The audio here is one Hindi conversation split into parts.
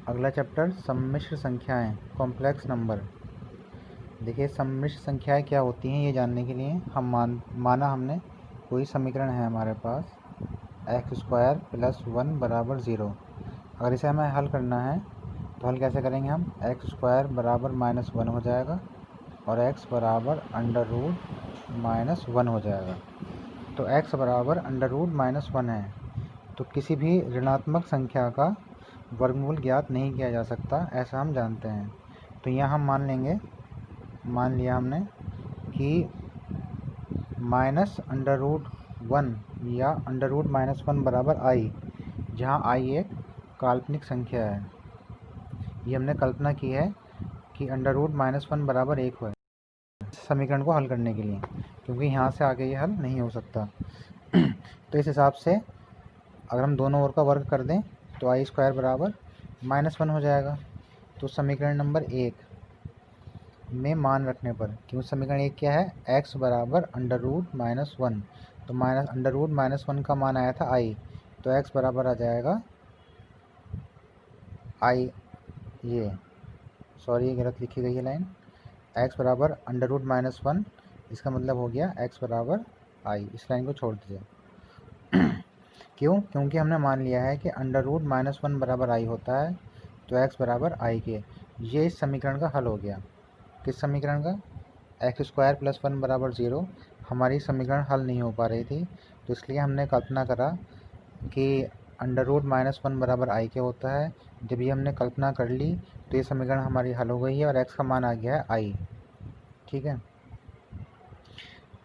अगला चैप्टर सम्मिश्र संख्याएं, कॉम्प्लेक्स नंबर। देखिए सम्मिश्र संख्याएं क्या होती हैं ये जानने के लिए हम माना हमने कोई समीकरण है हमारे पास x² + 1 = 0। अगर इसे हमें हल करना है तो हल कैसे करेंगे हम, x² = -1 हो जाएगा और x = √-1 हो जाएगा। तो x = √-1 है, तो किसी भी ऋणात्मक संख्या का वर्गमूल ज्ञात नहीं किया जा सकता, ऐसा हम जानते हैं। तो यहाँ हम मान लिया हमने कि -√1 या √-1 = i, जहाँ i एक काल्पनिक संख्या है। ये हमने कल्पना की है कि √-1 = 1 हो समीकरण को हल करने के लिए, क्योंकि यहाँ से आगे ये हल नहीं हो सकता। तो इस हिसाब से अगर हम दोनों ओर का वर्ग कर दें तो i² = -1 हो जाएगा। तो समीकरण नंबर 1 में मान रखने पर, क्योंकि समीकरण 1 क्या है, x = √-1, तो √-1 का मान आया था i, तो x बराबर आ जाएगा i, ये गलत लिखी गई है लाइन, x = √-1, इसका मतलब हो गया x = i। इस लाइन को छोड़ दीजिए। क्योंकि हमने मान लिया है कि √-1 = i होता है, तो x = i के। ये इस समीकरण का हल हो गया। किस समीकरण का, x² + 1 = 0। हमारी समीकरण हल नहीं हो पा रही थी, तो इसलिए हमने कल्पना करा कि √-1 = i के होता है। जब ये हमने कल्पना कर ली तो ये समीकरण हमारी हल हो गई है और x का मान आ गया है i। ठीक है,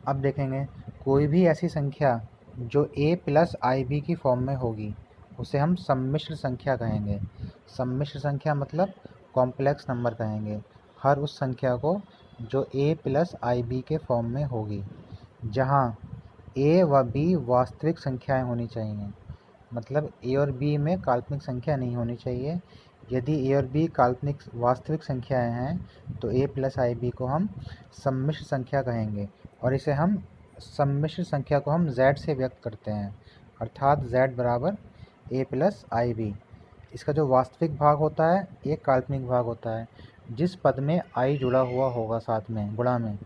अब देखेंगे कोई भी ऐसी संख्या जो a + ib की फॉर्म में होगी उसे हम सम्मिश्र संख्या कहेंगे। सम्मिश्र संख्या मतलब कॉम्प्लेक्स नंबर कहेंगे हर उस संख्या को जो a + ib के फॉर्म में होगी, जहाँ a व b वास्तविक संख्याएं होनी चाहिए। मतलब a और b में काल्पनिक संख्या नहीं होनी चाहिए। यदि a और b काल्पनिक वास्तविक संख्याएं हैं तो a + ib को हम सम्मिश्र संख्या कहेंगे, और इसे हम सम्मिश्र संख्या को हम z से व्यक्त करते हैं, अर्थात z = a + ib। इसका जो वास्तविक भाग होता है एक काल्पनिक भाग होता है। जिस पद में i जुड़ा हुआ होगा साथ में गुणा में,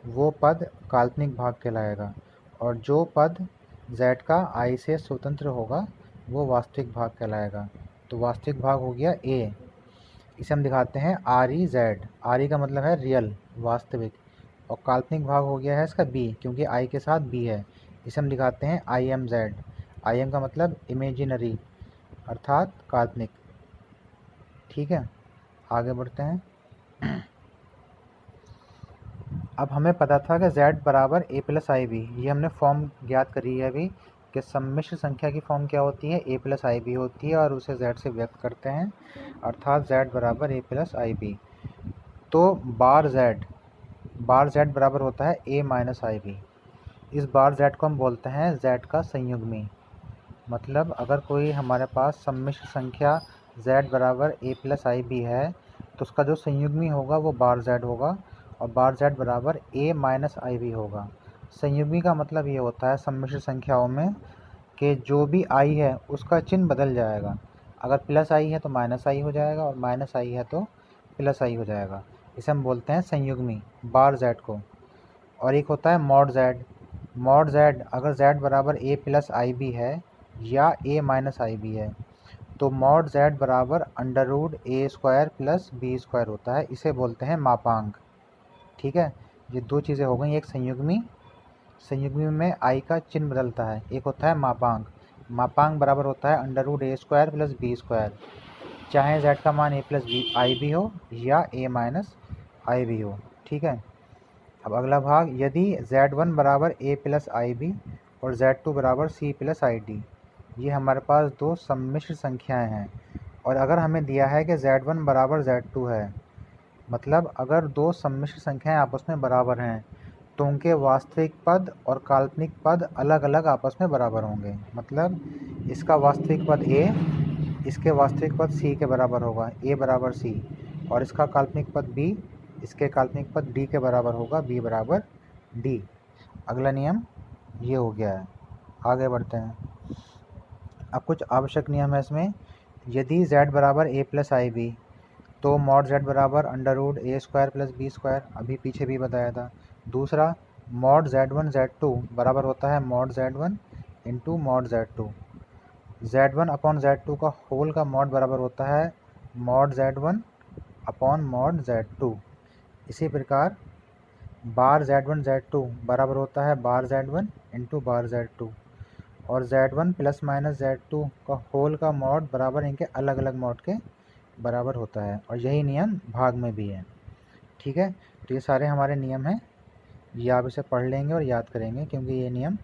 वो पद काल्पनिक भाग कहलाएगा, और जो पद z का i से स्वतंत्र होगा वो वास्तविक भाग कहलाएगा। तो वास्तविक भाग हो गया a, इसे हम दिखाते हैं REZ। RE का मतलब है रियल, वास्तविक, और काल्पनिक भाग हो गया है इसका b, क्योंकि i के साथ b है, इसे हम दिखाते हैं IMZ। IM का मतलब इमेजिनरी, अर्थात काल्पनिक। ठीक है, आगे बढ़ते हैं। अब हमें पता था कि z = a + ib, ये हमने फॉर्म ज्ञात करी है अभी कि सम्मिश्र संख्या की फॉर्म क्या होती है, a + ib होती है, और उसे z से व्यक्त करते हैं, अर्थात z = a + ib। तो बार z बराबर होता है a - ib। इस बार z को हम बोलते हैं z का संयुग्मी। मतलब अगर कोई हमारे पास सम्मिश्र संख्या z = a + ib है तो उसका जो संयुग्मी होगा वो बार z होगा, और बार z = a - ib होगा। संयुग्मी का मतलब ये होता है सम्मिश्र संख्याओं में कि जो भी i है उसका चिन्ह बदल जाएगा। अगर +i है तो -i हो जाएगा, और -i है तो +i हो जाएगा। इसे हम बोलते हैं संयुग्मी, बार z को। और एक होता है मॉड z। मॉड z अगर z = a + ib है या a - ib है तो मॉड z = √a² + b² होता है, इसे बोलते हैं मापांक। ठीक है, ये दो चीज़ें हो गई, एक संयुग्मी में i का चिन्ह बदलता है, एक होता है मापांक। मापांक बराबर होता है √a² + b², चाहे z का मान a + ib हो या a - ib हो। ठीक है, अब अगला भाग, यदि z1 = a + ib और z2 = c + id, ये हमारे पास दो सम्मिश्र संख्याएं हैं, और अगर हमें दिया है कि z1 = z2 है, मतलब अगर दो सम्मिश्र संख्याएं आपस में बराबर हैं तो उनके वास्तविक पद और काल्पनिक पद अलग अलग आपस में बराबर होंगे। मतलब इसका वास्तविक पद a इसके वास्तविक पद c के बराबर होगा, a = c, और इसका काल्पनिक पद b इसके काल्पनिक पद d के बराबर होगा, b = d। अगला नियम ये हो गया है। आगे बढ़ते हैं। अब कुछ आवश्यक नियम है इसमें। यदि z बराबर a प्लस आई बी तो मॉड z बराबर अंडर रूट ए स्क्वायर प्लस बी स्क्वायर, अभी पीछे भी बताया था। दूसरा मॉड z1 z2 बराबर होता है mod z1 into mod z2। z1 upon z2 का होल का मॉड बराबर होता है mod z1 upon mod z2। इसी प्रकार बार z1 z2 बराबर होता है बार z1 इंटू बार z2, और z1 प्लस माइनस z2 का होल का मॉड बराबर इनके अलग अलग मॉड के बराबर होता है, और यही नियम भाग में भी है। ठीक है, तो ये सारे हमारे नियम हैं, ये आप इसे पढ़ लेंगे और याद करेंगे क्योंकि ये नियम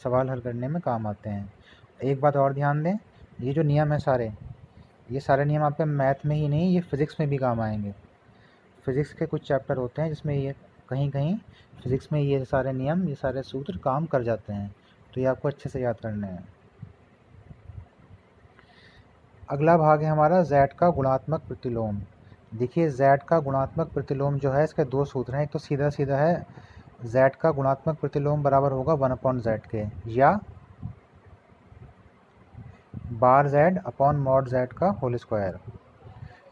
सवाल हल करने में काम आते हैं। एक बात और ध्यान दें, ये जो नियम है ये सारे नियम आपके मैथ में ही नहीं, ये फिज़िक्स में भी काम आएंगे। फिज़िक्स के कुछ चैप्टर होते हैं जिसमें ये कहीं कहीं फिज़िक्स में ये सारे नियम, ये सारे सूत्र काम कर जाते हैं, तो ये आपको अच्छे से याद करने हैं। अगला भाग है हमारा z का गुणात्मक प्रतिलोम। देखिए z का गुणात्मक प्रतिलोम जो है इसके दो सूत्र हैं। एक तो सीधा सीधा है, z का गुणात्मक प्रतिलोम बराबर होगा 1/z के, या बार z अपॉन मॉड z का होल स्क्वायर।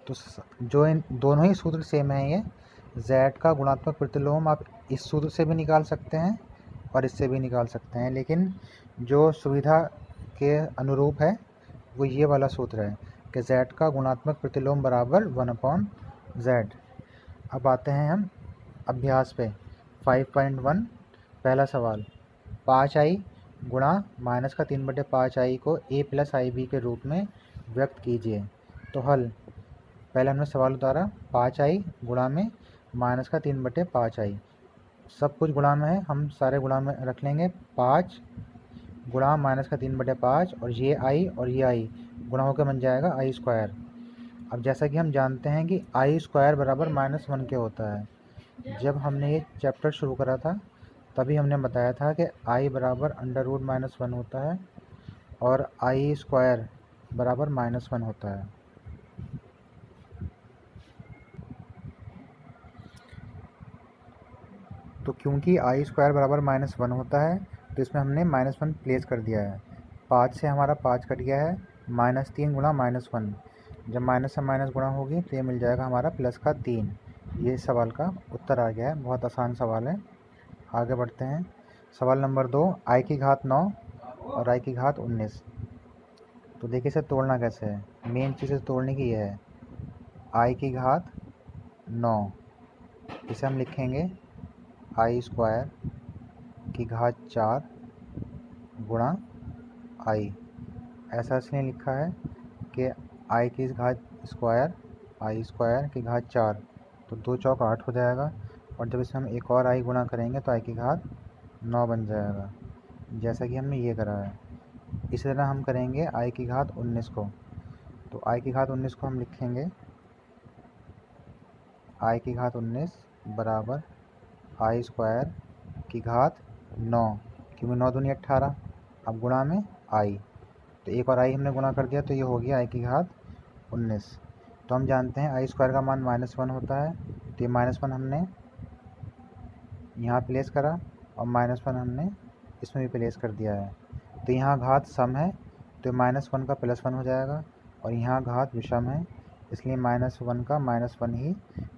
तो जो इन दोनों ही सूत्र सेम है, ये z का गुणात्मक प्रतिलोम आप इस सूत्र से भी निकाल सकते हैं और इससे भी निकाल सकते हैं, लेकिन जो सुविधा के अनुरूप है वो ये वाला सूत्र है कि z का गुणात्मक प्रतिलोम बराबर 1/z। अब आते हैं हम अभ्यास पे। 5.1 पहला सवाल, 5i गुणा माइनस का 3/5i को a प्लस आई बी के रूप में व्यक्त कीजिए। तो हल, पहले हमने सवाल उतारा 5i गुणा में माइनस का 3/5i, सब कुछ गुणा में है, हम सारे गुणा में रख लेंगे। 5 गुणा माइनस का 3/5 और ये आई और ये आई गुणा होकर बन जाएगा आई स्क्वायर। अब जैसा कि हम जानते हैं कि आई स्क्वायर बराबर -1 के होता है, जब हमने ये चैप्टर शुरू करा था तभी हमने बताया था कि आई बराबर अंडर रूट -1 होता है और आई स्क्वायर बराबर -1 होता है। तो क्योंकि आई स्क्वायर बराबर -1 होता है तो इसमें हमने -1 प्लेस कर दिया है। 5 से हमारा 5 कट गया है, -3 गुणा -1, जब माइनस से माइनस गुणा होगी तो ये मिल जाएगा हमारा प्लस का 3। ये सवाल का उत्तर आ गया है, बहुत आसान सवाल है। आगे बढ़ते हैं। सवाल नंबर 2, आई की घात 9 और आई की घात 19। तो देखिए इसे तोड़ना कैसे है, मेन चीज़ तोड़ने की ये है, आई की घात 9 इसे हम लिखेंगे आई स्क्वायर की घात 4 गुणा आई। ऐसा इसलिए लिखा है कि आई की घात स्क्वायर की घात 4, तो 2 चौक 8 हो जाएगा, और जब इसमें हम एक और आई गुणा करेंगे तो आई की घात 9 बन जाएगा, जैसा कि हमने ये करा है। इसी तरह हम करेंगे आई की घात 19 को। तो आई की घात 19 को हम लिखेंगे आई की घात 19 बराबर आई स्क्वायर की घात 9, क्योंकि 9 दूनी 18, अब गुणा में आई, तो एक और आई हमने गुणा कर दिया तो ये हो गया आई की घात 19। तो हम जानते हैं आई स्क्वायर का मान -1 होता है, तो ये -1 हमने यहाँ प्लेस करा और -1 हमने इसमें भी प्लेस कर दिया है। तो यहाँ घात सम है तो -1 का +1 हो जाएगा, और यहाँ घात विषम है इसलिए -1 का -1 ही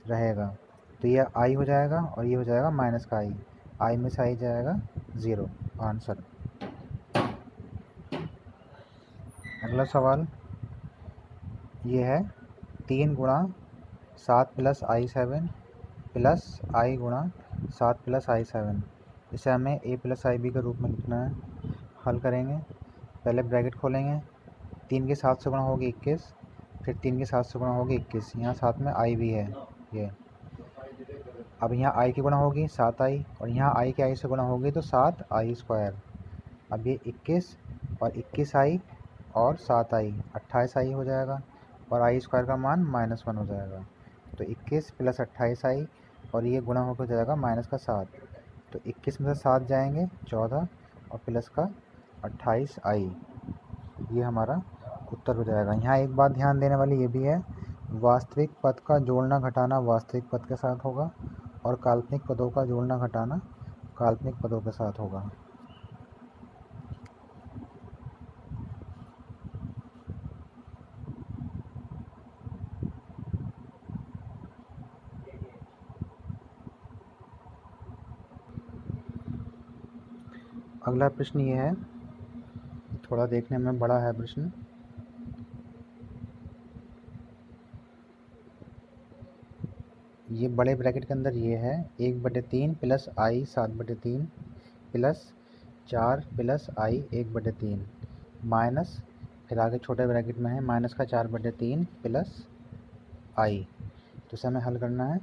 रहेगा। तो ये आई हो जाएगा और ये हो जाएगा माइनस का आई में से आई जाएगा 0, आंसर। अगला सवाल ये है 3 गुणा 7 प्लस i7 प्लस आई गुणा 7 प्लस i7, इसे हमें a प्लस आई बी के रूप में लिखना है। हल करेंगे, पहले ब्रैकेट खोलेंगे, 3 के 7 से गुणा होगी 21, फिर 3 के 7 से गुणा होगी 21, यहाँ साथ में आई भी है ये। अब यहाँ आई की गुणा होगी 7i, और यहाँ आई के आई से गुणा होगी तो 7i स्क्वायर। अब ये 21 और 21i और 7i 28i हो जाएगा, और आई स्क्वायर का मान -1 हो जाएगा। तो 21 प्लस 28i और ये गुणा होकर जाएगा -7, तो 21 में से 7 जाएंगे 14 और प्लस का 28i, ये हमारा उत्तर हो जाएगा। यहाँ एक बात ध्यान देने वाली ये भी है, वास्तविक पद का जोड़ना घटाना वास्तविक पद के साथ होगा और काल्पनिक पदों का जोड़ना घटाना काल्पनिक पदों के साथ होगा। अगला प्रश्न ये है, थोड़ा देखने में बड़ा है प्रश्न। ये बड़े ब्रैकेट के अंदर ये है 1/3 प्लस आई 7/3 प्लस 4 प्लस आई 1/3 माइनस, फिर आगे छोटे ब्रैकेट में है माइनस का 4/3 प्लस आई। तो इसे हमें हल करना है।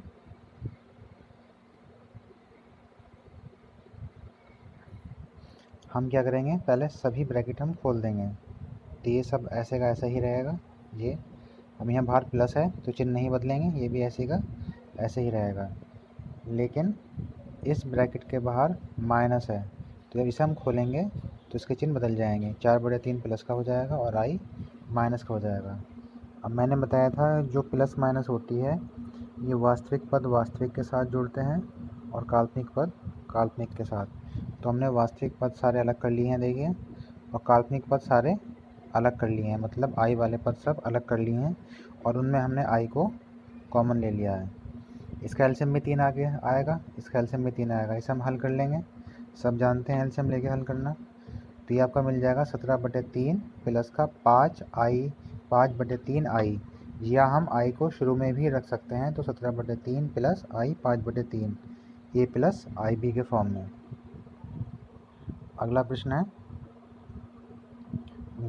हम क्या करेंगे, पहले सभी ब्रैकेट हम खोल देंगे, तो ये सब ऐसे का ऐसा ही रहेगा। ये हम यहाँ बाहर प्लस है तो चिन्ह नहीं बदलेंगे, ये भी ऐसे का ऐसे ही रहेगा। लेकिन इस ब्रैकेट के बाहर माइनस है, तो जब इसे हम खोलेंगे तो इसके चिन्ह बदल जाएंगे, 4/3 प्लस का हो जाएगा और आई माइनस का हो जाएगा। अब मैंने बताया था जो प्लस माइनस होती है ये वास्तविक पद वास्तविक के साथ जुड़ते हैं और काल्पनिक पद काल्पनिक के साथ। तो हमने वास्तविक पद सारे अलग कर लिए हैं देखिए, और काल्पनिक पद सारे अलग कर लिए हैं, मतलब आई वाले पद सब अलग कर लिए हैं और उनमें हमने आई को कॉमन ले लिया है। इसका एलसीएम भी 3 आगे आएगा, इसका एलसीएम भी 3 आएगा, इसे हम हल कर लेंगे। सब जानते हैं एलसीएम लेके हल करना। तो ये आपका मिल जाएगा 17/3 प्लस का 5/3 आई, या हम आई को शुरू में भी रख सकते हैं, तो 17/3 प्लस आई 5/3 ए प्लस आई बी के फॉर्म में। अगला प्रश्न है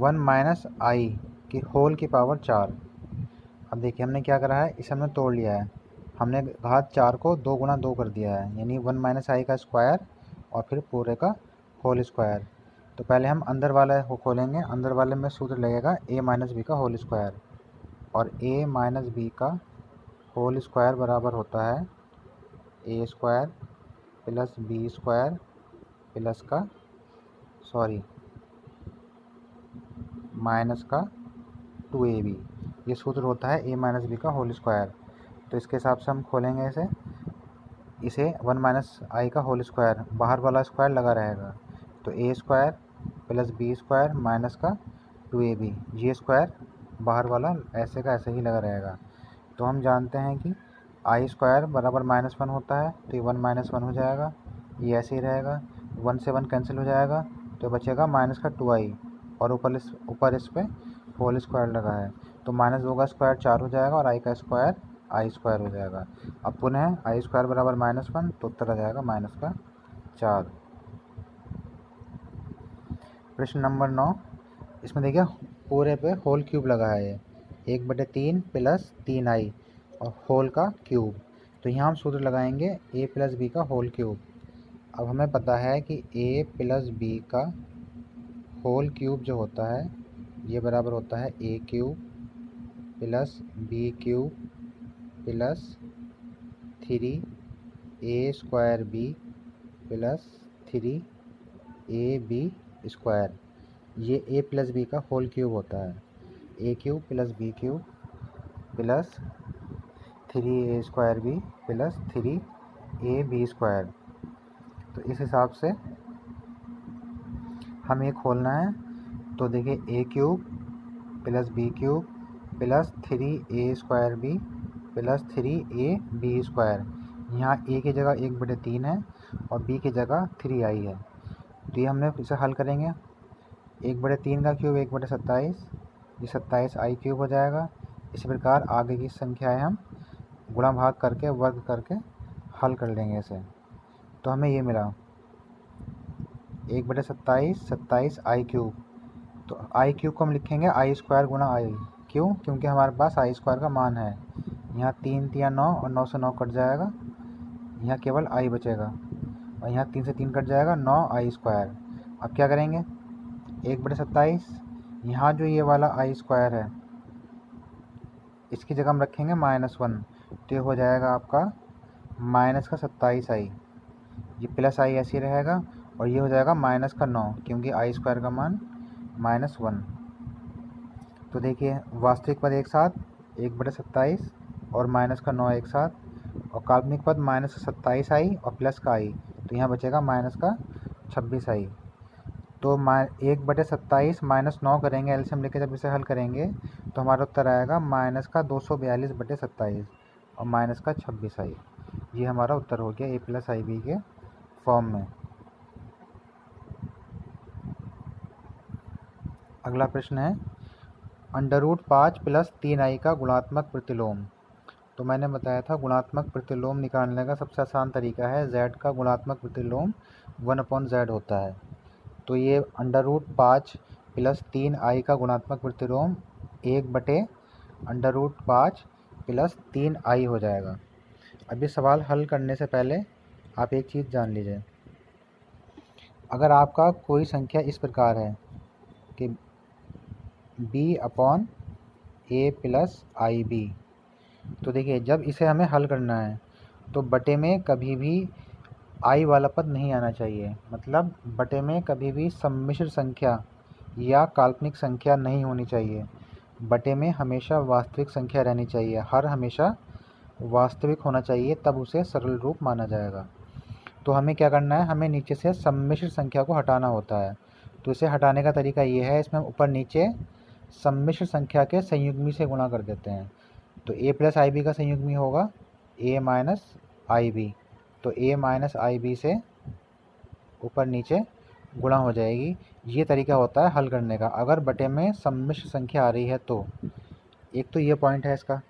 1 माइनस आई की होल की पावर 4। अब देखिए हमने क्या करा है, इसे हमने तोड़ लिया है, हमने घात 4 को 2 गुणा 2 कर दिया है, यानी 1 माइनस आई का स्क्वायर और फिर पूरे का होल स्क्वायर। तो पहले हम अंदर वाला खोलेंगे, अंदर वाले में सूत्र लगेगा a माइनस बी का होल स्क्वायर, और a माइनस बी का होल स्क्वायर बराबर होता है a square plus b square plus का माइनस का 2ab। ये सूत्र होता है a माइनस बी का होल स्क्वायर। तो इसके हिसाब से हम खोलेंगे इसे 1 माइनस आई का होल स्क्वायर, बाहर वाला स्क्वायर लगा रहेगा, तो a square plus b square minus का 2ab, ये स्क्वायर बाहर वाला ऐसे का ऐसे ही लगा रहेगा। तो हम जानते हैं कि आई स्क्वायर बराबर -1 होता है, तो ये 1 - 1 हो जाएगा, ये ऐसे ही रहेगा, 1 से 1 कैंसिल हो जाएगा, तो बचेगा माइनस का 2i, और ऊपर इस पे होल स्क्वायर लगा है, तो -2 का स्क्वायर 4 हो जाएगा और आई का स्क्वायर आई स्क्वायर हो जाएगा। अब पुनः आई स्क्वायर बराबर -1, तो उत्तर आ जाएगा -4। प्रश्न नंबर 9, इसमें देखिए पूरे पे होल क्यूब लगा है, ये 1/3 प्लस 3i और होल का क्यूब। तो यहाँ हम सूत्र लगाएंगे a प्लस बी का होल क्यूब। अब हमें पता है कि a प्लस बी का होल क्यूब जो होता है ये बराबर होता है a cube plus b cube plus 3a square b plus 3ab square. ये a प्लस बी का होल क्यूब होता है, a cube plus b cube plus 3a square b plus 3ab square. तो इस हिसाब से हमें खोलना है, तो देखिए a cube plus b cube plus 3a square b plus 3ab square. यहाँ a की जगह 1/3 है और b की जगह 3i है, तो ये हमने इसे हल करेंगे। 1/3 का क्यूब 1/27, ये 27i क्यूब हो जाएगा। इसी प्रकार आगे की संख्याएं हम गुणा भाग करके वर्ग करके हल कर लेंगे इसे। तो हमें ये मिला 1/27 27i क्यूब, तो आई क्यूब को हम लिखेंगे आई स्क्वायर गुणा आई। क्यों? क्योंकि हमारे पास आई स्क्वायर का मान है। यहाँ 3 3 9 और 9 से 9 कट जाएगा, यहाँ केवल आई बचेगा, और यहाँ 3 से 3 कट जाएगा, 9i स्क्वायर। अब क्या करेंगे, 1/27, यहाँ जो ये वाला आई स्क्वायर है इसकी जगह हम रखेंगे -1, तो ये हो जाएगा आपका माइनस का 27i, ये प्लस आई ऐसे ही रहेगा, और ये हो जाएगा माइनस का 9, क्योंकि आई स्क्वायर का मान -1। तो देखिए वास्तविक पद एक साथ 1/27 और माइनस का 9 एक साथ, और काल्पनिक पद -27i और प्लस का i, तो यहाँ बचेगा माइनस का 26i। तो 1/27 -9 करेंगे एलसीएम लेके, जब इसे हल करेंगे तो हमारा उत्तर आएगा माइनस का 242/27 और माइनस का 26i। ये हमारा उत्तर हो गया a प्लस आई बी के फॉर्म में। अगला प्रश्न है √5 प्लस 3i का गुणात्मक प्रतिलोम। तो मैंने बताया था गुणात्मक प्रतिलोम निकालने का सबसे आसान तरीका है z का गुणात्मक प्रतिलोम 1/z होता है। तो ये √5 प्लस 3i का गुणात्मक प्रतिलोम 1/√5 प्लस 3i हो जाएगा। अब ये सवाल हल करने से पहले आप एक चीज़ जान लीजिए। अगर आपका कोई संख्या इस प्रकार है कि b/a प्लस ib, तो देखिए जब इसे हमें हल करना है तो बटे में कभी भी i वाला पद नहीं आना चाहिए। मतलब बटे में कभी भी सम्मिश्र संख्या या काल्पनिक संख्या नहीं होनी चाहिए। बटे में हमेशा वास्तविक संख्या रहनी चाहिए। हर हमेशा वास्तविक होना चाहिए, तब उसे सरल रूप माना जाएगा। तो हमें क्या करना है, हमें नीचे से सम्मिश्र संख्या को हटाना होता है। तो इसे हटाने का तरीका ये है, इसमें हम ऊपर नीचे सम्मिश्र संख्या के संयुग्मी से गुणा कर देते हैं। तो a प्लस आई बी का संयुग्मी होगा a माइनस आई बी। तो a माइनस आई बी से ऊपर नीचे गुणा हो जाएगी। ये तरीका होता है हल करने का, अगर बटे में सम्मिश्र संख्या आ रही है तो। एक तो ये पॉइंट है इसका।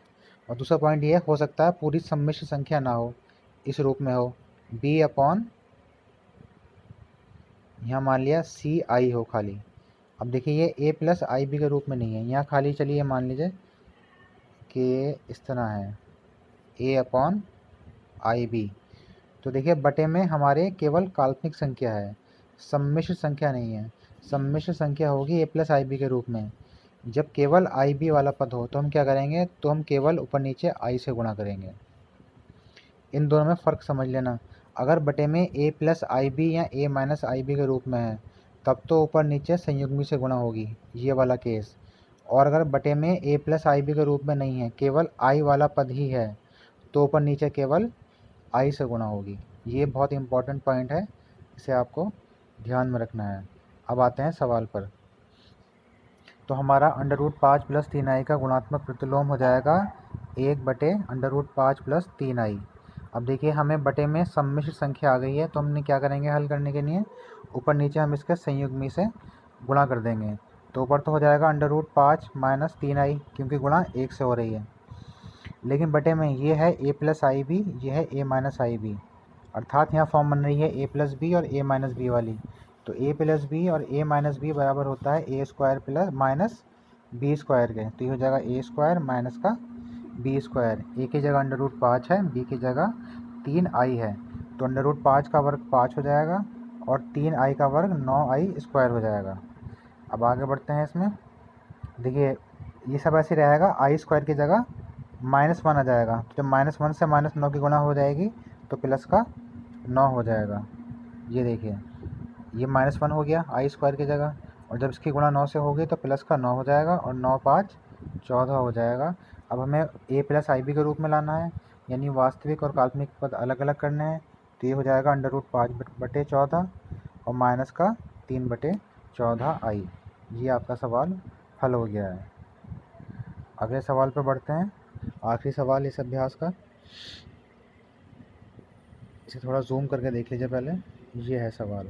और दूसरा पॉइंट ये हो सकता है पूरी सम्मिश्र संख्या ना हो, इस रूप में हो b अपॉन, यहाँ मान लिया सी आई हो खाली। अब देखिए ये a प्लस आई बी के रूप में नहीं है, यहाँ खाली चलिए मान लीजिए कि इस तरह है a अपॉन आई बी। तो देखिए बटे में हमारे केवल काल्पनिक संख्या है, सम्मिश्र संख्या नहीं है। सम्मिश्र संख्या होगी a प्लस आई बी के रूप में। जब केवल आई बी वाला पद हो तो हम क्या करेंगे, तो हम केवल ऊपर नीचे i से गुणा करेंगे। इन दोनों में फ़र्क समझ लेना। अगर बटे में a प्लस आई बी या a माइनस आई बी के रूप में है तब तो ऊपर नीचे संयुग्मी से गुणा होगी, ये वाला केस। और अगर बटे में a प्लस आई बी के रूप में नहीं है, केवल i वाला पद ही है, तो ऊपर नीचे केवल i से गुणा होगी। ये बहुत इंपॉर्टेंट पॉइंट है, इसे आपको ध्यान में रखना है। अब आते हैं सवाल पर। तो हमारा √5 प्लस 3i का गुणात्मक प्रतिलोम हो जाएगा 1/√5 प्लस 3i। अब देखिए हमें बटे में सम्मिश्र संख्या आ गई है, तो हमने क्या करेंगे हल करने के लिए, ऊपर नीचे हम इसके संयुग्मी से गुणा कर देंगे। तो ऊपर तो हो जाएगा √5 माइनस 3i, क्योंकि गुणा 1 से हो रही है। लेकिन बटे में ये है a प्लस आई बी, ये है a माइनस आई बी, अर्थात यहाँ फॉर्म बन रही है a प्लस बी और a माइनस बी वाली। तो a प्लस बी और a माइनस बी बराबर होता है a square plus minus b square के। तो ये हो जाएगा a स्क्वायर माइनस का b स्क्वायर। a की जगह √5 है, b की जगह 3i है। तो √5 का वर्ग 5 हो जाएगा और 3i का वर्ग 9i स्क्वायर हो जाएगा। अब आगे बढ़ते हैं इसमें। देखिए ये सब ऐसे रहेगा, i स्क्वायर की जगह -1 आ जाएगा। तो जब -1 से -9 की गुणा हो जाएगी तो प्लस का 9 हो जाएगा। ये देखिए ये -1 हो गया i स्क्वायर की जगह, और जब इसकी गुणा 9 से होगी तो प्लस का 9 हो जाएगा और 9 5 14 हो जाएगा। अब हमें a प्लस आई बी के रूप में लाना है, यानी वास्तविक और काल्पनिक पद अलग अलग करने हैं। तो ये हो जाएगा √5/14 और माइनस का 3/14i। ये आपका सवाल हल हो गया है। अगले सवाल पर बढ़ते हैं, आखिरी सवाल इस अभ्यास का। इसे थोड़ा जूम करके देख लीजिए पहले। ये है सवाल।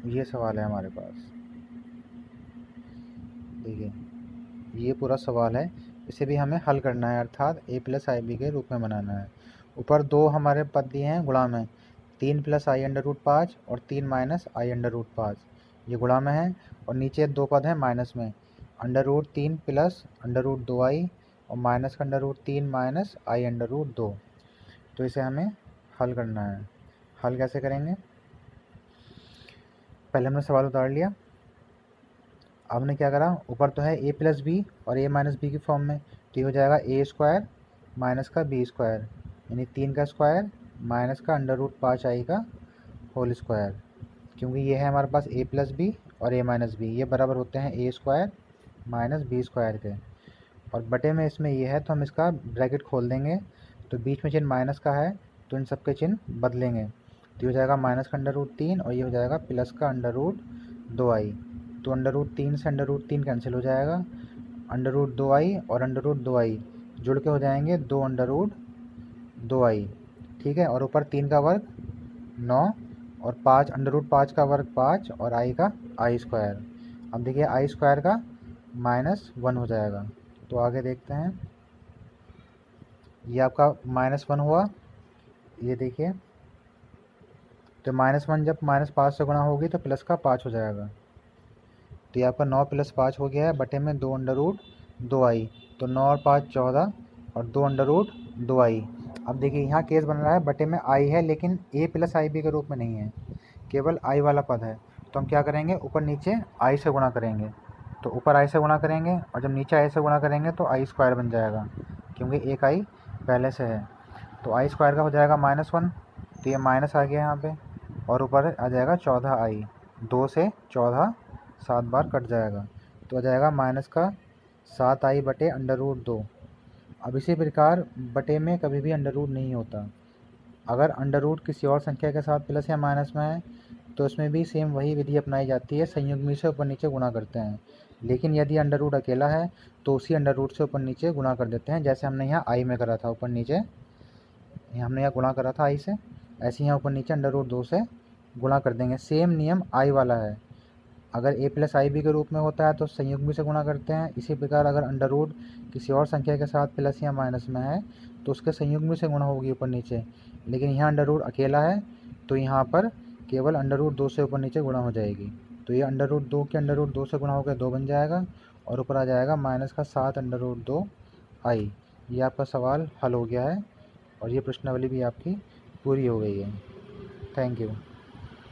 ये सवाल है हमारे पास, देखिए ये पूरा सवाल है। इसे भी हमें हल करना है, अर्थात a प्लस आई बी के रूप में बनाना है। ऊपर दो हमारे पद दिए हैं गुणा में, 3 प्लस आई √5 और 3 माइनस आई √5, ये गुणा में है। और नीचे दो पद हैं माइनस में, √3 प्लस √2i और माइनस का √3 माइनस आई √2। तो इसे हमें हल करना है। हल कैसे करेंगे, पहले हमने सवाल उतार लिया। अब हमने क्या करा, ऊपर तो है a प्लस बी और a माइनस बी की फॉर्म में। तो ये हो जाएगा a स्क्वायर माइनस का b स्क्वायर, यानी 3 का स्क्वायर माइनस का √5i का होल स्क्वायर। क्योंकि ये है हमारे पास a प्लस बी और a माइनस बी, ये बराबर होते हैं a square minus b square के। और बटे में इसमें ये है तो हम इसका ब्रैकेट खोल देंगे। तो बीच में चिन्ह माइनस का है तो इन सब के चिन्ह बदलेंगे। तो ये हो जाएगा माइनस का √3 और ये हो जाएगा प्लस का √2i। तो √3 से √3 कैंसिल हो जाएगा, √2i और √2i जुड़ के हो जाएंगे 2√2i, ठीक है। और ऊपर 3 का वर्ग 9 और 5 √5 का वर्ग 5 और i का i²। अब देखिए i² का -1 हो जाएगा। तो आगे देखते हैं, ये आपका -1 हुआ, ये देखिए। तो -1 जब -5 से गुणा होगी तो प्लस का 5 हो जाएगा। तो ये आपका 9 + 5 हो गया है बटे में 2√2i। तो 9 और 5 14 और 2√2i। अब देखिए यहाँ केस बन रहा है बटे में i है, लेकिन a + ib के रूप में नहीं है, केवल i वाला पद है। तो हम क्या करेंगे, ऊपर नीचे i से गुणा करेंगे। तो ऊपर i से गुणा करेंगे और जब नीचे i से गुणा करेंगे तो i² बन जाएगा, क्योंकि एक i पहले से है। तो i² का हो जाएगा -1, तो ये माइनस आ गया यहाँ पे, और ऊपर आ जाएगा 14i। 2 से 14 7 बार कट जाएगा, तो आ जाएगा -7i बटे √2। अब इसी प्रकार बटे में कभी भी अंडर नहीं होता। अगर अंडर किसी और संख्या के साथ प्लस या माइनस में है तो इसमें भी सेम वही विधि अपनाई जाती है, संयुग्मी से ऊपर नीचे गुणा करते हैं। लेकिन यदि अंडर अकेला है तो उसी अंडर से ऊपर नीचे गुणा कर देते हैं, जैसे हमने यहाँ i में करा था ऊपर नीचे, हमने यहाँ गुणा करा था i से, ऐसे यहाँ ऊपर नीचे √2 से गुणा कर देंगे। सेम नियम i वाला है, अगर a + ib के रूप में होता है तो संयुग्मी से गुणा करते हैं। इसी प्रकार अगर अंडर किसी और संख्या के साथ प्लस या माइनस में है तो उसके संयुग्मी से गुणा होगी ऊपर नीचे। लेकिन यहाँ अंडर अकेला है तो यहाँ पर केवल √2 से ऊपर नीचे गुणा हो जाएगी। तो ये √2 के √2 से गुणा होकर 2 बन जाएगा, और ऊपर आ जाएगा -7√2i। ये आपका सवाल हल हो गया है और ये प्रश्नावली भी आपकी पूरी हो गई है। Thank you.